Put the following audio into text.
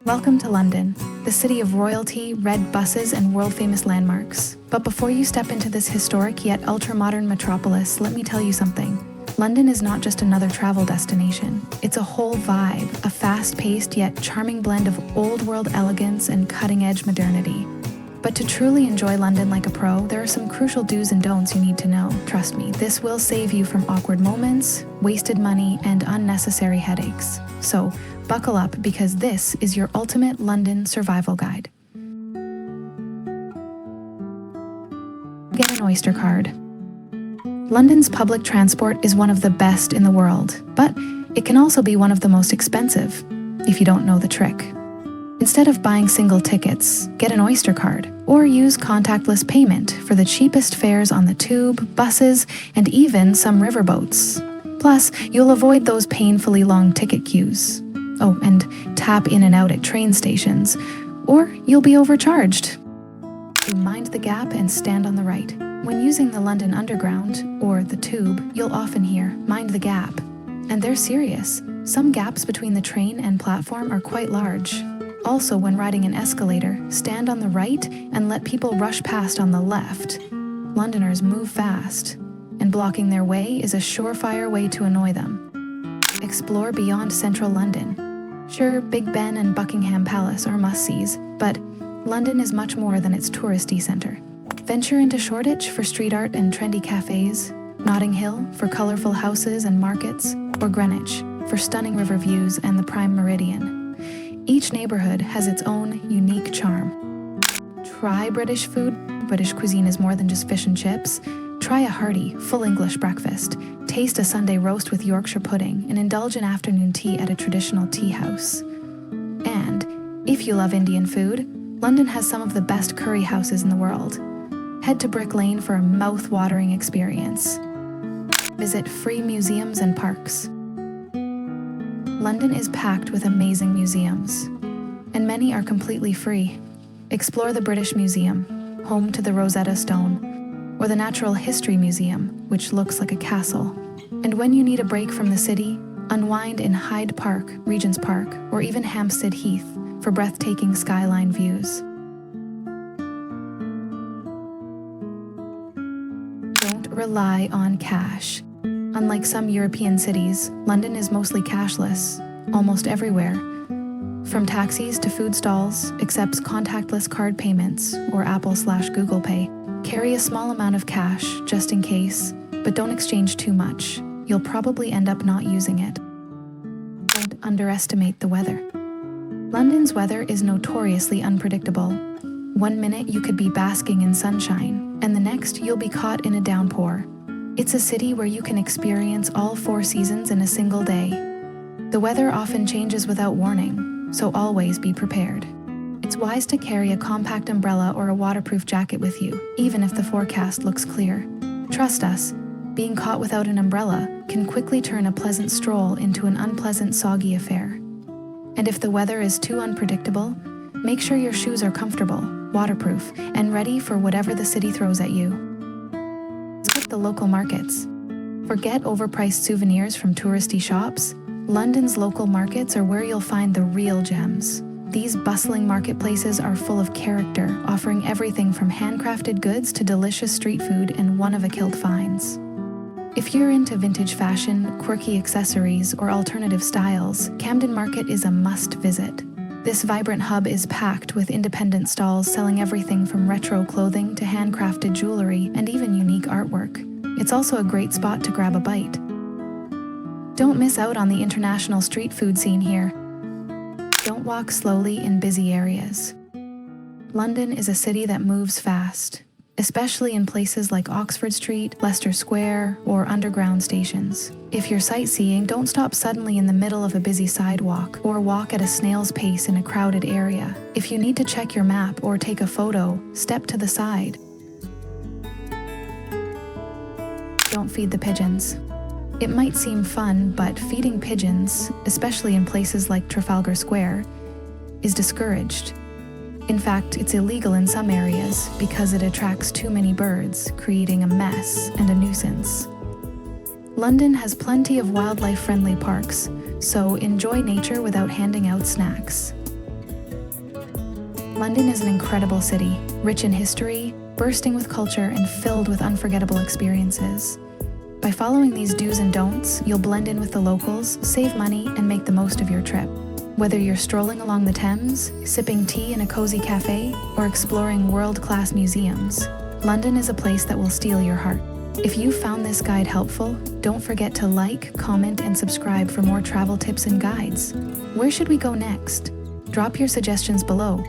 Welcome to London, the city of royalty, red buses, and world-famous landmarks. But before you step into this historic yet ultra-modern metropolis, let me tell you something. London is not just another travel destination. It's a whole vibe, a fast-paced yet charming blend of old-world elegance and cutting-edge modernity. But to truly enjoy London like a pro, there are some crucial do's and don'ts you need to know. Trust me, this will save you from awkward moments, wasted money, and unnecessary headaches. So, buckle up because this is your ultimate London survival guide. Get an Oyster card. London's public transport is one of the best in the world, but it can also be one of the most expensive, if you don't know the trick. Instead of buying single tickets, get an Oyster card, or use contactless payment for the cheapest fares on the tube, buses, and even some riverboats. Plus, you'll avoid those painfully long ticket queues. Oh, and tap in and out at train stations, or you'll be overcharged. You mind the gap and stand on the right. When using the London Underground, or the Tube, you'll often hear, mind the gap. And they're serious. Some gaps between the train and platform are quite large. Also, when riding an escalator, stand on the right and let people rush past on the left. Londoners move fast, and blocking their way is a surefire way to annoy them. Explore beyond central London. Sure, Big Ben and Buckingham Palace are must-sees, but London is much more than its touristy centre. Venture into Shoreditch for street art and trendy cafes, Notting Hill for colourful houses and markets, or Greenwich for stunning river views and the Prime Meridian. Each neighbourhood has its own unique charm. Try British food. British cuisine is more than just fish and chips. Try a hearty, full English breakfast, taste a Sunday roast with Yorkshire pudding, and indulge in afternoon tea at a traditional tea house. And, if you love Indian food, London has some of the best curry houses in the world. Head to Brick Lane for a mouth-watering experience. Visit free museums and parks. London is packed with amazing museums, and many are completely free. Explore the British Museum, home to the Rosetta Stone, or the Natural History Museum, which looks like a castle. And when you need a break from the city, unwind in Hyde Park, Regent's Park, or even Hampstead Heath for breathtaking skyline views. Don't rely on cash. Unlike some European cities, London is mostly cashless, almost everywhere. From taxis to food stalls, accepts contactless card payments or Apple/Google Pay. Carry a small amount of cash, just in case, but don't exchange too much. You'll probably end up not using it. Don't underestimate the weather. London's weather is notoriously unpredictable. One minute you could be basking in sunshine, and the next you'll be caught in a downpour. It's a city where you can experience all 4 seasons in a single day. The weather often changes without warning, so always be prepared. It's wise to carry a compact umbrella or a waterproof jacket with you, even if the forecast looks clear. Trust us, being caught without an umbrella can quickly turn a pleasant stroll into an unpleasant, soggy affair. And if the weather is too unpredictable, make sure your shoes are comfortable, waterproof, and ready for whatever the city throws at you. Skip the local markets. Forget overpriced souvenirs from touristy shops. London's local markets are where you'll find the real gems. These bustling marketplaces are full of character, offering everything from handcrafted goods to delicious street food and one-of-a-kind finds. If you're into vintage fashion, quirky accessories, or alternative styles, Camden Market is a must-visit. This vibrant hub is packed with independent stalls selling everything from retro clothing to handcrafted jewelry and even unique artwork. It's also a great spot to grab a bite. Don't miss out on the international street food scene here. Don't walk slowly in busy areas. London is a city that moves fast, especially in places like Oxford Street, Leicester Square, or underground stations. If you're sightseeing, don't stop suddenly in the middle of a busy sidewalk or walk at a snail's pace in a crowded area. If you need to check your map or take a photo, step to the side. Don't feed the pigeons. It might seem fun, but feeding pigeons, especially in places like Trafalgar Square, is discouraged. In fact, it's illegal in some areas because it attracts too many birds, creating a mess and a nuisance. London has plenty of wildlife-friendly parks, so enjoy nature without handing out snacks. London is an incredible city, rich in history, bursting with culture, and filled with unforgettable experiences. By following these do's and don'ts, you'll blend in with the locals, save money, and make the most of your trip. Whether you're strolling along the Thames, sipping tea in a cozy cafe, or exploring world-class museums, London is a place that will steal your heart. If you found this guide helpful, don't forget to like, comment, and subscribe for more travel tips and guides. Where should we go next? Drop your suggestions below.